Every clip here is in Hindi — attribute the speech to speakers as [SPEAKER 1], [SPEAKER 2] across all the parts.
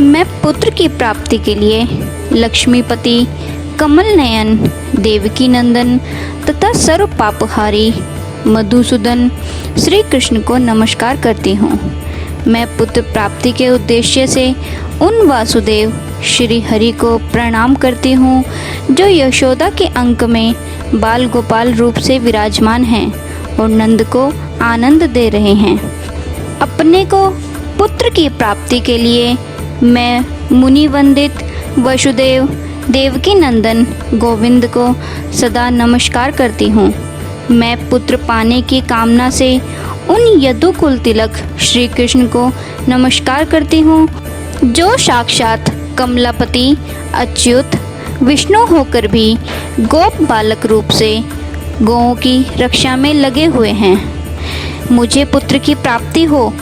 [SPEAKER 1] मैं पुत्र की प्राप्ति के लिए लक्ष्मीपति, कमल नयन, देवकी नंदन तथा सर्व पापहारी मधुसूदन श्री कृष्ण को नमस्कार करती हूँ। मैं पुत्र प्राप्ति के उद्देश्य से उन वासुदेव श्री हरि को प्रणाम करती हूँ जो यशोदा के अंक में बाल गोपाल रूप से विराजमान हैं और नंद को आनंद दे रहे हैं। अपने को पुत्र की प्राप्ति के लिए मैं मुनि वंदित वसुदेव, देवकी नंदन गोविंद को सदा नमस्कार करती हूँ। मैं पुत्र पाने की कामना से उन यदुकुल तिलक श्री कृष्ण को नमस्कार करती हूँ जो साक्षात कमलापति अच्युत विष्णु होकर भी गोप बालक रूप से गौओं की रक्षा में लगे हुए हैं। मुझे पुत्र की प्राप्ति हो,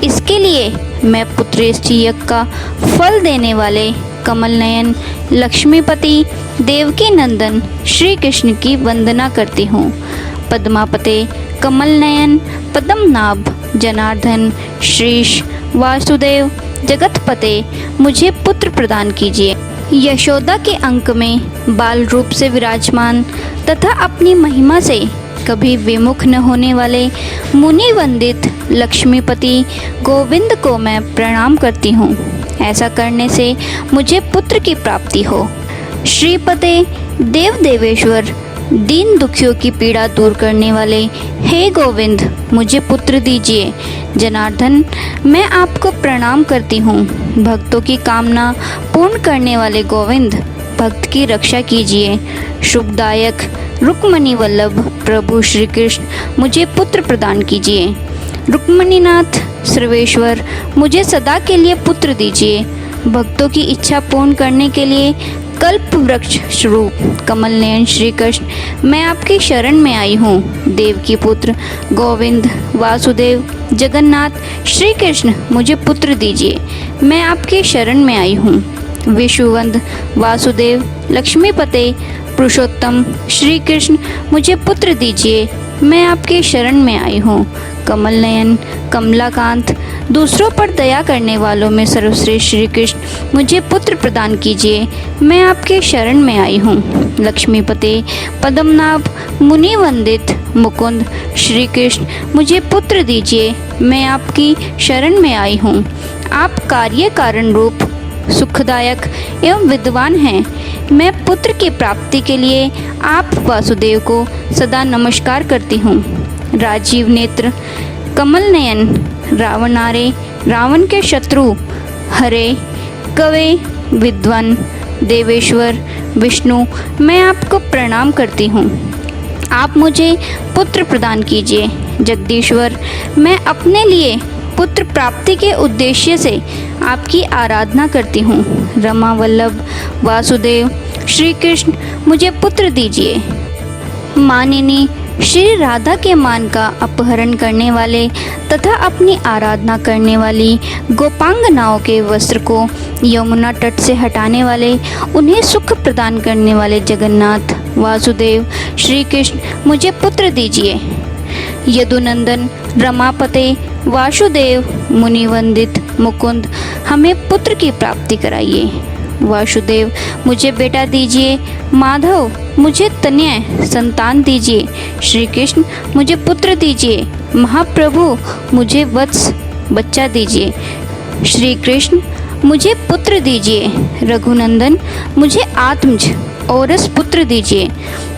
[SPEAKER 1] इसके लिए मैं पुत्रेष्टि यज्ञ का फल देने वाले कमल नयन लक्ष्मीपति देवकी नंदन श्री कृष्ण की वंदना करती हूँ। पद्मापते, कमल नयन, पद्मनाभ, जनार्दन, श्रीश, वासुदेव, जगतपते, मुझे पुत्र प्रदान कीजिए। यशोदा के अंक में बाल रूप से विराजमान तथा अपनी महिमा से कभी विमुख न होने वाले मुनि वंदित लक्ष्मीपति गोविंद को मैं प्रणाम करती हूँ। ऐसा करने से मुझे पुत्र की प्राप्ति हो। श्रीपते, देव देवेश्वर, दीन दुखियों की पीड़ा दूर करने वाले हे गोविंद, मुझे पुत्र दीजिए। जनार्दन, मैं आपको प्रणाम करती हूँ। भक्तों की कामना पूर्ण करने वाले गोविंद, भक्त की रक्षा कीजिए। शुभदायक रुक्मणी वल्लभ प्रभु श्री कृष्ण, मुझे पुत्र प्रदान कीजिए। रुक्मणीनाथ सर्वेश्वर, मुझे सदा के लिए पुत्र दीजिए। भक्तों की इच्छा पूर्ण करने के लिए कल्प वृक्ष स्वरूप कमल नयन श्री कृष्ण, मैं आपकी शरण में आई हूँ। देवकी पुत्र गोविंद, वासुदेव, जगन्नाथ श्री कृष्ण, मुझे पुत्र दीजिए। मैं आपकी शरण में आई हूँ। विष्णुवंद वासुदेव, लक्ष्मीपते, पुरुषोत्तम श्री कृष्ण, मुझे पुत्र दीजिए। मैं आपके शरण में आई हूँ। कमल नयन, कमलाकांत, दूसरों पर दया करने वालों में सर्वश्रेष्ठ श्री कृष्ण, मुझे पुत्र प्रदान कीजिए। मैं आपके शरण में आई हूँ। लक्ष्मीपते, पद्मनाभ, मुनि वंदित मुकुंद श्री कृष्ण, मुझे पुत्र दीजिए। मैं आपकी शरण में आई हूँ। आप कार्य कारण रूप सुखदायक एवं विद्वान हैं। मैं पुत्र की प्राप्ति के लिए आप वासुदेव को सदा नमस्कार करती हूँ। राजीव नेत्र, कमल नयन, रावणारे, रावण के शत्रु, हरे, कवे, विद्वान, देवेश्वर, विष्णु, मैं आपको प्रणाम करती हूँ। आप मुझे पुत्र प्रदान कीजिए। जगदीश्वर, मैं अपने लिए पुत्र प्राप्ति के उद्देश्य से आपकी आराधना करती हूँ। रमा वल्लभ वासुदेव श्री कृष्ण, मुझे पुत्र दीजिए। मानिनी, श्री राधा के मान का अपहरण करने वाले तथा अपनी आराधना करने वाली गोपांगनाओं के वस्त्र को यमुना तट से हटाने वाले, उन्हें सुख प्रदान करने वाले जगन्नाथ वासुदेव श्री कृष्ण, मुझे पुत्र दीजिए। यदुनंदन, रमापते, वासुदेव, मुनिवंदित मुकुंद, हमें पुत्र की प्राप्ति कराइए। वासुदेव, मुझे बेटा दीजिए। माधव, मुझे तनय संतान दीजिए। श्री कृष्ण, मुझे पुत्र दीजिए। महाप्रभु, मुझे वत्स बच्चा दीजिए। श्री कृष्ण, मुझे पुत्र दीजिए। रघुनंदन, मुझे आत्मज औरस पुत्र दीजिए।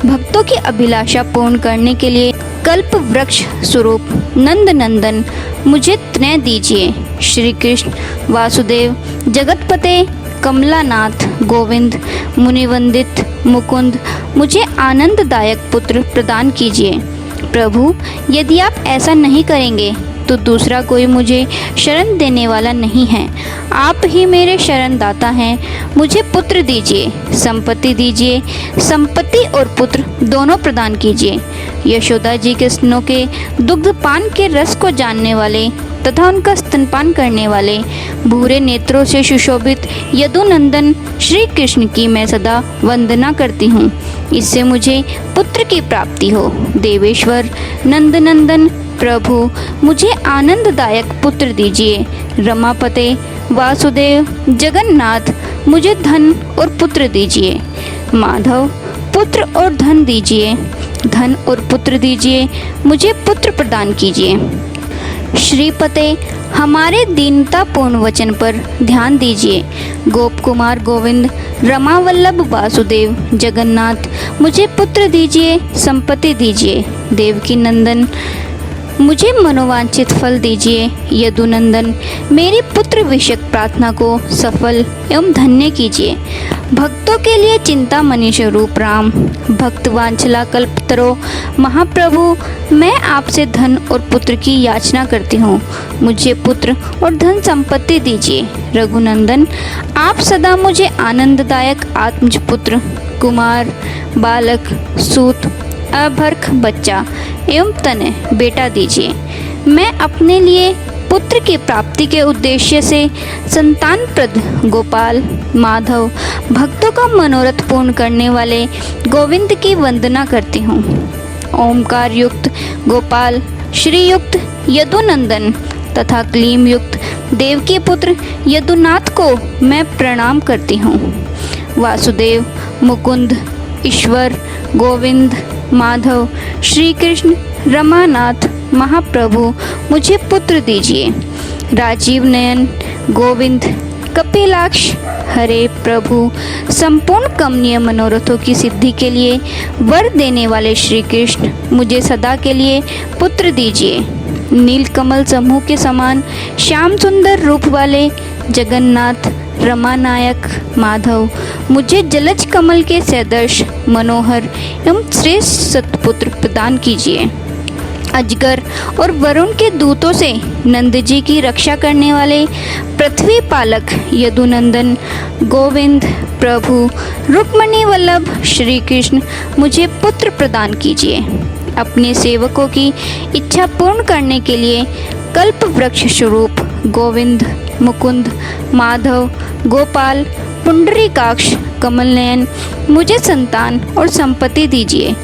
[SPEAKER 1] भक्तों की अभिलाषा पूर्ण करने के लिए कल्प वृक्ष स्वरूप नंद नंदन, मुझे तनय दीजिए। श्री कृष्ण, वासुदेव, जगतपते, कमलानाथ, गोविंद, मुनिवंदित मुकुंद, मुझे आनंददायक पुत्र प्रदान कीजिए। प्रभु, यदि आप ऐसा नहीं करेंगे तो दूसरा कोई मुझे शरण देने वाला नहीं है। आप ही मेरे शरण दाता हैं। मुझे पुत्र दीजिए, संपत्ति दीजिए। संपत्ति और पुत्र दोनों प्रदान कीजिए। यशोदा जी के स्तनों के दुग्धपान के रस को जानने वाले तथा उनका स्तनपान करने वाले भूरे नेत्रों से सुशोभित यदुनंदन श्री कृष्ण की मैं सदा वंदना करती हूँ। इससे मुझे पुत्र की प्राप्ति हो। देवेश्वर, नंदनंदन प्रभु, मुझे आनंददायक पुत्र दीजिए। रमापते, वासुदेव, जगन्नाथ, मुझे धन और पुत्र दीजिए। माधव, पुत्र और धन दीजिए। धन और पुत्र दीजिए, मुझे पुत्र प्रदान कीजिए। श्रीपते, हमारे दीनतापूर्ण वचन पर ध्यान दीजिए। गोप कुमार गोविंद, रमा वल्लभ वासुदेव, जगन्नाथ, मुझे पुत्र दीजिए, संपत्ति दीजिए। देवकी नंदन, मुझे मनोवांछित फल दीजिए। यदुनंदन, मेरी पुत्र विषयक प्रार्थना को सफल एवं धन्य कीजिए। भक्तों के लिए चिंतामणि स्वरूप राम, भक्त वांछला कल्पतरो महाप्रभु, मैं आपसे धन और पुत्र की याचना करती हूँ। मुझे पुत्र और धन संपत्ति दीजिए। रघुनंदन, आप सदा मुझे आनंददायक आत्मज पुत्र, कुमार, बालक, सूत, अभर्ख बच्चा एवं तनय बेटा दीजिए। मैं अपने लिए पुत्र की प्राप्ति के उद्देश्य से संतानप्रद गोपाल, माधव, भक्तों का मनोरथ पूर्ण करने वाले गोविंद की वंदना करती हूँ। ओमकार युक्त गोपाल, श्रीयुक्त यदुनंदन तथा क्लीम युक्त देवकी पुत्र यदुनाथ को मैं प्रणाम करती हूँ। वासुदेव, मुकुंद, ईश्वर, गोविंद, माधव, श्री कृष्ण, रमानाथ, महाप्रभु, मुझे पुत्र दीजिए। राजीव नयन, गोविंद, कपिलाक्ष, हरे प्रभु, संपूर्ण कमनीय मनोरथों की सिद्धि के लिए वर देने वाले श्री कृष्ण, मुझे सदा के लिए पुत्र दीजिए। नीलकमल समूह के समान श्याम सुंदर रूप वाले जगन्नाथ, रमानायक, माधव, मुझे जलज कमल के सदृश मनोहर एवं श्रेष्ठ सत्पुत्र प्रदान कीजिए। अजगर और वरुण के दूतों से नंद जी की रक्षा करने वाले पृथ्वी पालक यदुनंदन, गोविंद, प्रभु, रुक्मणी वल्लभ श्री कृष्ण, मुझे पुत्र प्रदान कीजिए। अपने सेवकों की इच्छा पूर्ण करने के लिए कल्प वृक्ष स्वरूप गोविंद, मुकुंद, माधव, गोपाल, पुंडरीकाक्ष, कमल नयन, मुझे संतान और संपत्ति दीजिए।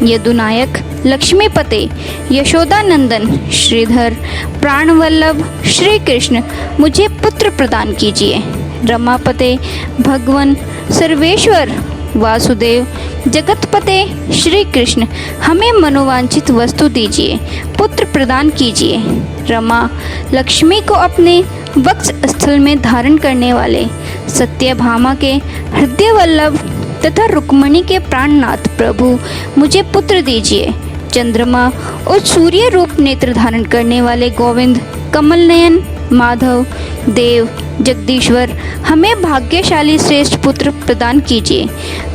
[SPEAKER 1] यदुनायक, लक्ष्मीपते, यशोदानंदन, श्रीधर, प्राणवल्लभ श्री कृष्ण, मुझे पुत्र प्रदान कीजिए। रमापते, भगवन, सर्वेश्वर, वासुदेव, जगतपते श्री कृष्ण, हमें मनोवांछित वस्तु दीजिए, पुत्र प्रदान कीजिए। रमा, लक्ष्मी को अपने वक्ष स्थल में धारण करने वाले सत्यभामा के हृदय वल्लभ तथा रुक्मणी के प्राणनाथ प्रभु, मुझे पुत्र दीजिए। चंद्रमा और सूर्य रूप नेत्र धारण करने वाले गोविंद, कमल नयन, माधव, देव, जगदीश्वर, हमें भाग्यशाली श्रेष्ठ पुत्र प्रदान कीजिए।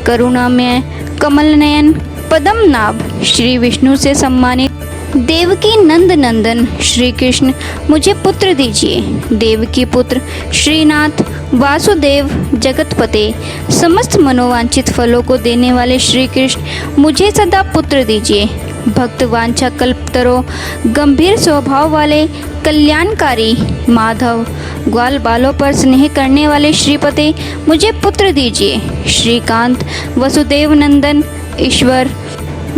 [SPEAKER 1] करुणामय, कमल नयन, पद्म नाभ, श्री विष्णु से सम्मानित देवकी नंद नंदन श्री कृष्ण, मुझे पुत्र दीजिए। देवकी पुत्र श्रीनाथ, वासुदेव, जगतपते, समस्त मनोवांछित फलों को देने वाले श्री कृष्ण, मुझे सदा पुत्र दीजिए। भक्त वांछा कल्पतरो, गंभीर स्वभाव वाले कल्याणकारी माधव, ग्वाल बालों पर स्नेह करने वाले श्रीपते, मुझे पुत्र दीजिए। श्रीकांत, वसुदेव नंदन, ईश्वर,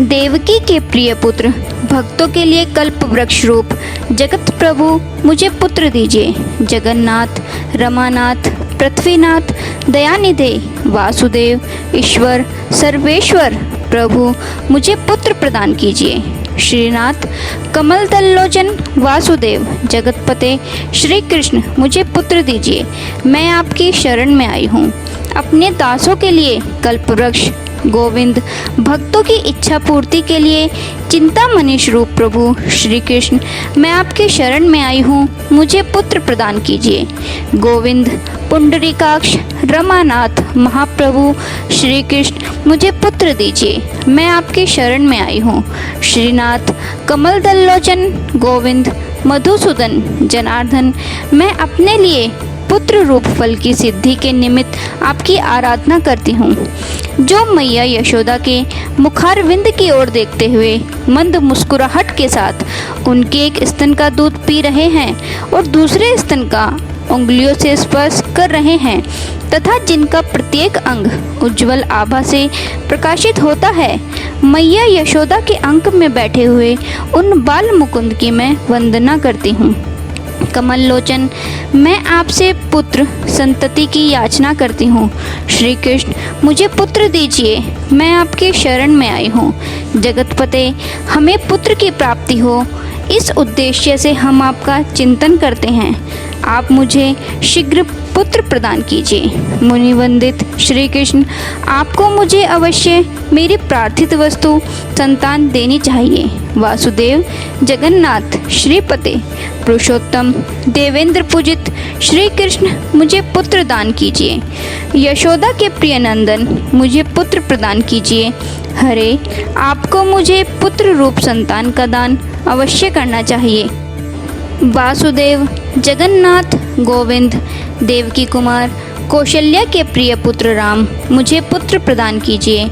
[SPEAKER 1] देवकी के प्रिय पुत्र, भक्तों के लिए कल्प वृक्ष रूप जगत प्रभु, मुझे पुत्र दीजिए। जगन्नाथ, रमानाथ, पृथ्वीनाथ, दयानिधे, वासुदेव, ईश्वर, सर्वेश्वर, प्रभु, मुझे पुत्र प्रदान कीजिए। श्रीनाथ, कमल दल्लोचन, वासुदेव, जगतपते, श्री कृष्ण, मुझे पुत्र दीजिए। मैं आपकी शरण में आई हूँ। अपने दासों के लिए कल्पवृक्ष गोविंद, भक्तों की इच्छा पूर्ति के लिए चिंतामणि स्वरूप प्रभु श्री कृष्ण, मैं आपके शरण में आई हूँ, मुझे पुत्र प्रदान कीजिए। गोविंद, पुंडरीकाक्ष, रमानाथ, महाप्रभु श्री कृष्ण, मुझे पुत्र दीजिए। मैं आपके शरण में आई हूँ। श्रीनाथ, कमल दल्लोचन, गोविंद, मधुसूदन, जनार्दन, मैं अपने लिए पुत्र रूप फल की सिद्धि के निमित्त आपकी आराधना करती हूँ। जो मैया यशोदा के मुखारविंद की ओर देखते हुए मंद मुस्कुराहट के साथ उनके एक स्तन का दूध पी रहे हैं और दूसरे स्तन का उंगलियों से स्पर्श कर रहे हैं तथा जिनका प्रत्येक अंग उज्जवल आभा से प्रकाशित होता है, मैया यशोदा के अंक में बैठे हुए उन बाल मुकुंद की मैं वंदना करती हूँ। कमल लोचन, मैं आपसे पुत्र संतति की याचना करती हूँ। श्री कृष्ण, मुझे पुत्र दीजिए, मैं आपके शरण में आई हूँ। जगतपते, हमें पुत्र की प्राप्ति हो, इस उद्देश्य से हम आपका चिंतन करते हैं। आप मुझे शीघ्र पुत्र प्रदान कीजिए। मुनिवंदित श्री कृष्ण, आपको मुझे अवश्य मेरी प्रार्थित वस्तु संतान देनी चाहिए। वासुदेव, जगन्नाथ, श्रीपते, पुरुषोत्तम, देवेंद्र पूजित श्री कृष्ण, मुझे पुत्र दान कीजिए। यशोदा के प्रिय नंदन, मुझे पुत्र प्रदान कीजिए। हरे, आपको मुझे पुत्र रूप संतान का दान अवश्य करना चाहिए। वासुदेव, जगन्नाथ, गोविंद, देवकी कुमार, कौशल्या के प्रिय पुत्र राम, मुझे पुत्र प्रदान कीजिए।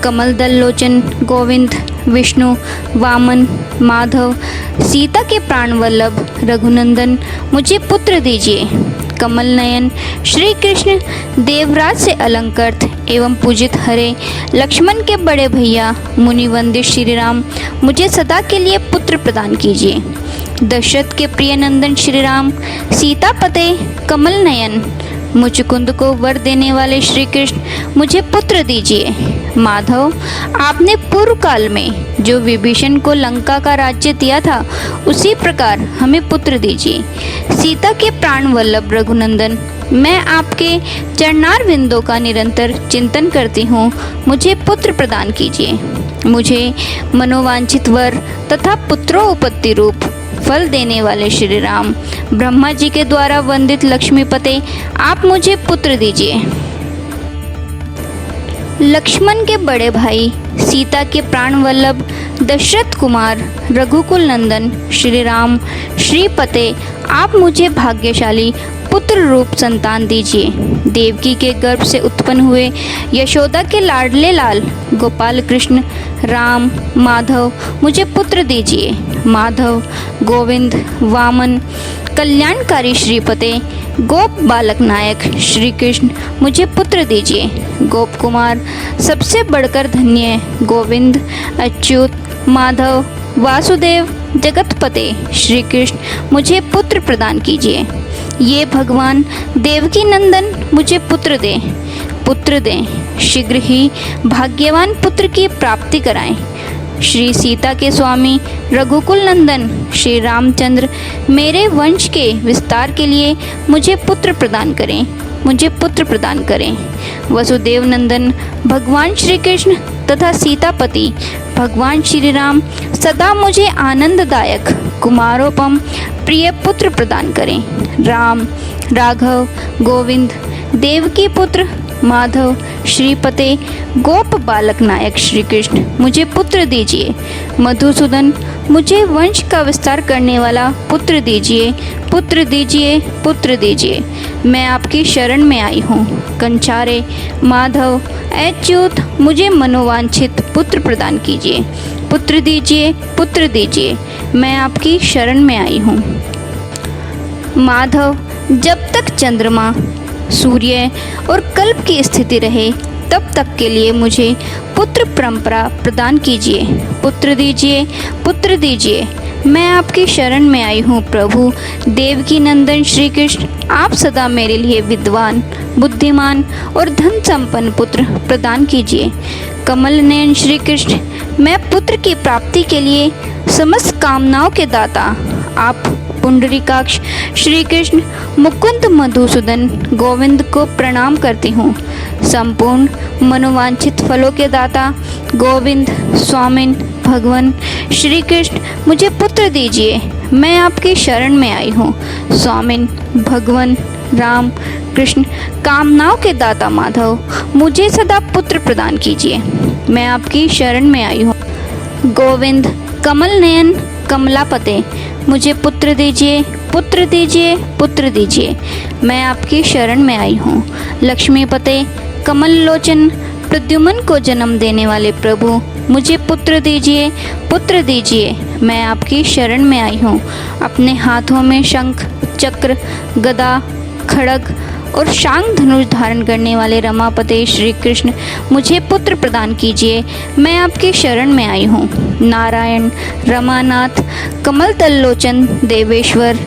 [SPEAKER 1] कमल दल लोचन, गोविंद, विष्णु, वामन, माधव, सीता के प्राण वल्लभ रघुनंदन, मुझे पुत्र दीजिए। कमल नयन श्री कृष्ण, देवराज से अलंकृत एवं पूजित हरे, लक्ष्मण के बड़े भैया मुनिवंदित श्री राम, मुझे सदा के लिए पुत्र प्रदान कीजिए। दशरथ के प्रिय नंदन श्री राम, सीतापते, कमल नयन, मुचकुंद को वर देने वाले श्री कृष्ण, मुझे पुत्र दीजिए। माधव, आपने पूर्व काल में जो विभीषण को लंका का राज्य दिया था, उसी प्रकार हमें पुत्र दीजिए। सीता के प्राण वल्लभ रघुनंदन, मैं आपके चरणार विंदों का निरंतर चिंतन करती हूँ, मुझे पुत्र प्रदान कीजिए। मुझे मनोवांछित वर तथा पुत्रोपत्ति रूप फल देने वाले श्री राम, ब्रह्मा जी के द्वारा वंदित लक्ष्मीपते, आप मुझे पुत्र दीजिए। लक्ष्मण के बड़े भाई, सीता के प्राण वल्लभ दशरथ कुमार, रघुकुल नंदन श्री राम, श्रीपते, आप मुझे भाग्यशाली पुत्र रूप संतान दीजिए। देवकी के गर्भ से उत्पन्न हुए यशोदा के लाडले लाल गोपाल कृष्ण, राम, माधव, मुझे पुत्र दीजिए। माधव, गोविंद, वामन, कल्याणकारी श्रीपते, गोप बालक नायक श्री कृष्ण, मुझे पुत्र दीजिए। गोप कुमार, सबसे बढ़कर धन्य गोविंद, अच्युत, माधव, वासुदेव, जगतपते श्री कृष्ण, मुझे पुत्र प्रदान कीजिए। ये भगवान देवकी नंदन, मुझे पुत्र दें, शीघ्र ही भाग्यवान पुत्र की प्राप्ति कराएं। श्री सीता के स्वामी रघुकुल नंदन श्री रामचंद्र, मेरे वंश के विस्तार के लिए मुझे पुत्र प्रदान करें। वसुदेव नंदन भगवान श्री कृष्ण तथा सीतापति भगवान श्री राम, सदा मुझे आनंददायक कुमारोपम प्रिय पुत्र प्रदान करें। राम, राघव, गोविंद, देवकी पुत्र, माधव, श्रीपते, गोप बालक नायक श्री कृष्ण, मुझे पुत्र दीजिए। मधुसूदन, मुझे वंश का विस्तार करने वाला पुत्र दीजिए। मैं आपकी शरण में आई हूँ। कंचारे, माधव, अच्युत, मुझे मनोवांछित पुत्र प्रदान कीजिए। पुत्र दीजिए, मैं आपकी शरण में आई हूँ। माधव, जब तक चंद्रमा, सूर्य और कल्प की स्थिति रहे, तब तक के लिए मुझे पुत्र परंपरा प्रदान कीजिए। पुत्र दीजिए, मैं आपकी शरण में आई हूँ। प्रभु देवकी नंदन श्री कृष्ण, आप सदा मेरे लिए विद्वान, बुद्धिमान और धन संपन्न पुत्र प्रदान कीजिए। कमल नयन श्री कृष्ण, मैं पुत्र की प्राप्ति के लिए समस्त कामनाओं के दाता आप पुंडरीकाक्ष श्री कृष्ण, मुकुंद, मधुसूदन, गोविंद को प्रणाम करती हूँ। संपूर्ण मनोवांछित फलों के दाता गोविंद, स्वामिन, भगवान श्री कृष्ण, मुझे पुत्र दीजिए। मैं आपकी शरण में आई हूँ। स्वामिन, भगवान, राम, कृष्ण, कामनाओं के दाता माधव, मुझे सदा पुत्र प्रदान कीजिए। मैं आपकी शरण में आई हूँ। गोविंद, कमल नयन, कमलापते, मुझे पुत्र दीजिए। मैं आपकी शरण में आई हूँ। लक्ष्मीपते, कमल लोचन, प्रद्युम्न को जन्म देने वाले प्रभु, मुझे पुत्र दीजिए। मैं आपकी शरण में आई हूँ। अपने हाथों में शंख, चक्र, गदा, खड्ग और शांग धनुष धारण करने वाले रमापते श्री कृष्ण मुझे पुत्र प्रदान कीजिए। मैं आपकी शरण में आई हूँ। नारायण, रमानाथ, कमल तल्लोचन, देवेश्वर,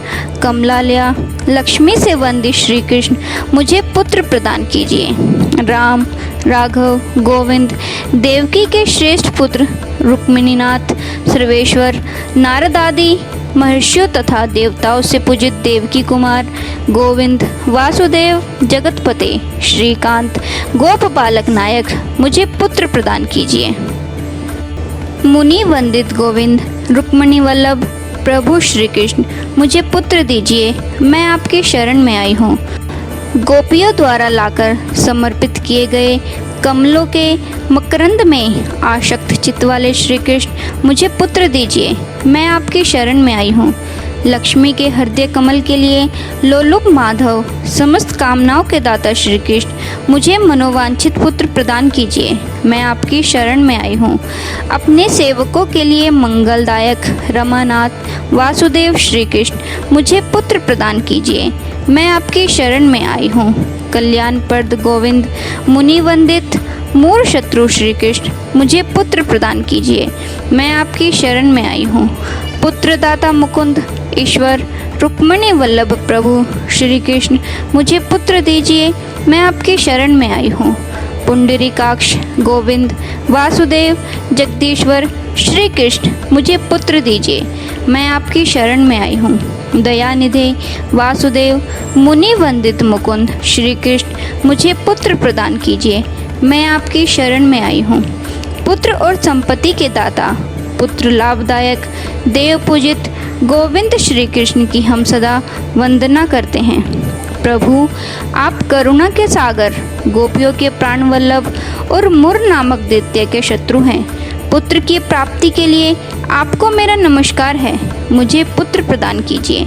[SPEAKER 1] कमलालया, लक्ष्मी से वंदित श्री कृष्ण मुझे पुत्र प्रदान कीजिए। राम, राघव, गोविंद, देवकी के श्रेष्ठ पुत्र रुक्मिणीनाथ, सर्वेश्वर, नारद आदि महर्षियों तथा देवताओं से पूजित देवकी कुमार, गोविंद, वासुदेव, जगतपते, श्रीकांत, गोप बालक नायक मुझे पुत्र प्रदान कीजिए। मुनि वंदित गोविंद, रुक्मिणी वल्लभ, प्रभु श्री कृष्ण मुझे पुत्र दीजिए। मैं आपकी शरण में आई हूँ। गोपियों द्वारा लाकर समर्पित किए गए कमलों के मकरंद में आसक्त चित्त वाले श्री कृष्ण मुझे पुत्र दीजिए। मैं आपकी शरण में आई हूँ। लक्ष्मी के हृदय कमल के लिए लोलुप माधव, समस्त कामनाओं के दाता श्री कृष्ण मुझे मनोवांछित पुत्र प्रदान कीजिए। मैं आपकी शरण में आई हूँ। अपने सेवकों के लिए मंगलदायक रमानाथ, वासुदेव श्री कृष्ण मुझे पुत्र प्रदान कीजिए। मैं आपकी शरण में आई हूँ। कल्याणप्रद गोविंद, मुनि वंदित मूर शत्रु श्री कृष्ण मुझे पुत्र प्रदान कीजिए। मैं आपकी शरण में आई हूँ। पुत्रदाता मुकुंद, ईश्वर, रुक्मिणी वल्लभ प्रभु श्री कृष्ण मुझे पुत्र दीजिए। मैं आपकी शरण में आई हूँ। पुंडरीकाक्ष, गोविंद, वासुदेव, जगदीश्वर श्री कृष्ण मुझे पुत्र दीजिए। मैं आपकी शरण में आई हूँ। दयानिधि, वासुदेव, मुनि वंदित मुकुंद श्री कृष्ण मुझे पुत्र प्रदान कीजिए। मैं आपकी शरण में आई हूँ। पुत्र और संपत्ति के दाता, पुत्र लाभदायक, देव पूजित गोविंद श्री कृष्ण की हम सदा वंदना करते हैं। प्रभु, आप करुणा के सागर, गोपियों के प्राण वल्लभ और मुर नामक दैत्य के शत्रु हैं। पुत्र की प्राप्ति के लिए आपको मेरा नमस्कार है। मुझे पुत्र प्रदान कीजिए।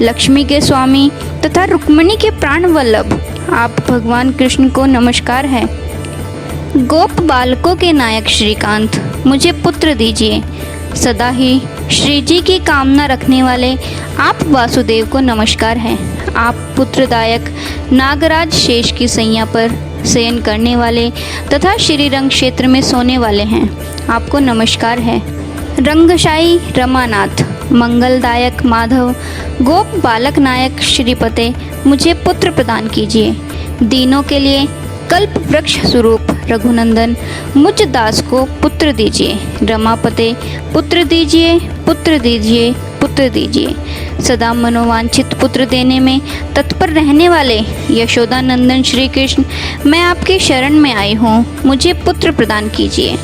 [SPEAKER 1] लक्ष्मी के स्वामी तथा रुक्मिणी के प्राण वल्लभ आप भगवान कृष्ण को नमस्कार है। गोप बालकों के नायक श्रीकांत मुझे पुत्र दीजिए। सदा ही श्री जी की कामना रखने वाले आप वासुदेव को नमस्कार है। आप पुत्रदायक नागराज शेष की सैया पर शयन करने वाले तथा श्रीरंग क्षेत्र में सोने वाले हैं। आपको नमस्कार है। रंगशाही रमानाथ, मंगलदायक माधव, गोप बालक नायक श्रीपते मुझे पुत्र प्रदान कीजिए। दीनों के लिए कल्प वृक्ष स्वरूप रघुनंदन मुझ दास को पुत्र दीजिए। रमापते पुत्र दीजिए, पुत्र दीजिए, पुत्र दीजिए। सदा मनोवांछित पुत्र देने में तत्पर रहने वाले यशोदा नंदन श्री कृष्ण मैं आपकी शरण में आई हूँ। मुझे पुत्र प्रदान कीजिए।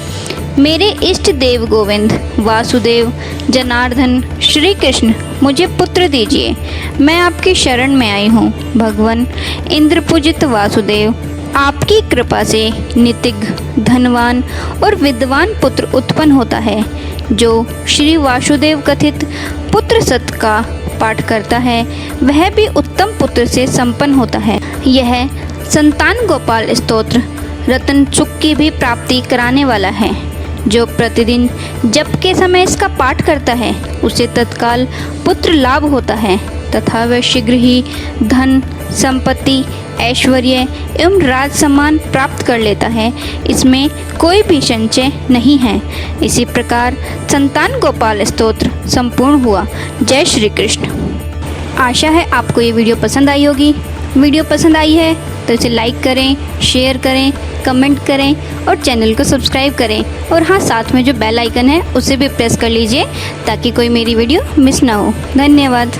[SPEAKER 1] मेरे इष्ट देव गोविंद, वासुदेव, जनार्दन श्री कृष्ण मुझे पुत्र दीजिए। मैं आपकी शरण में आई हूँ। भगवान इंद्र पूजित वासुदेव, आपकी कृपा से नितिज्ञ, धनवान और विद्वान पुत्र उत्पन्न होता है। जो श्री वासुदेव कथित पुत्र सत का पाठ करता है वह भी उत्तम पुत्र से संपन्न होता है। यह संतान गोपाल स्तोत्र रतन चुक की भी प्राप्ति कराने वाला है। जो प्रतिदिन जप के समय इसका पाठ करता है उसे तत्काल पुत्र लाभ होता है तथा वह शीघ्र ही धन, संपत्ति, ऐश्वर्य एवं राज सम्मान प्राप्त कर लेता है। इसमें कोई भी संशय नहीं है। इसी प्रकार संतान गोपाल स्तोत्र संपूर्ण हुआ। जय श्री कृष्ण। आशा है आपको ये वीडियो पसंद आई होगी। वीडियो पसंद आई है तो इसे लाइक करें, शेयर करें, कमेंट करें और चैनल को सब्सक्राइब करें। और हाँ, साथ में जो बेल आइकन है उसे भी प्रेस कर लीजिए ताकि कोई मेरी वीडियो मिस ना हो। धन्यवाद।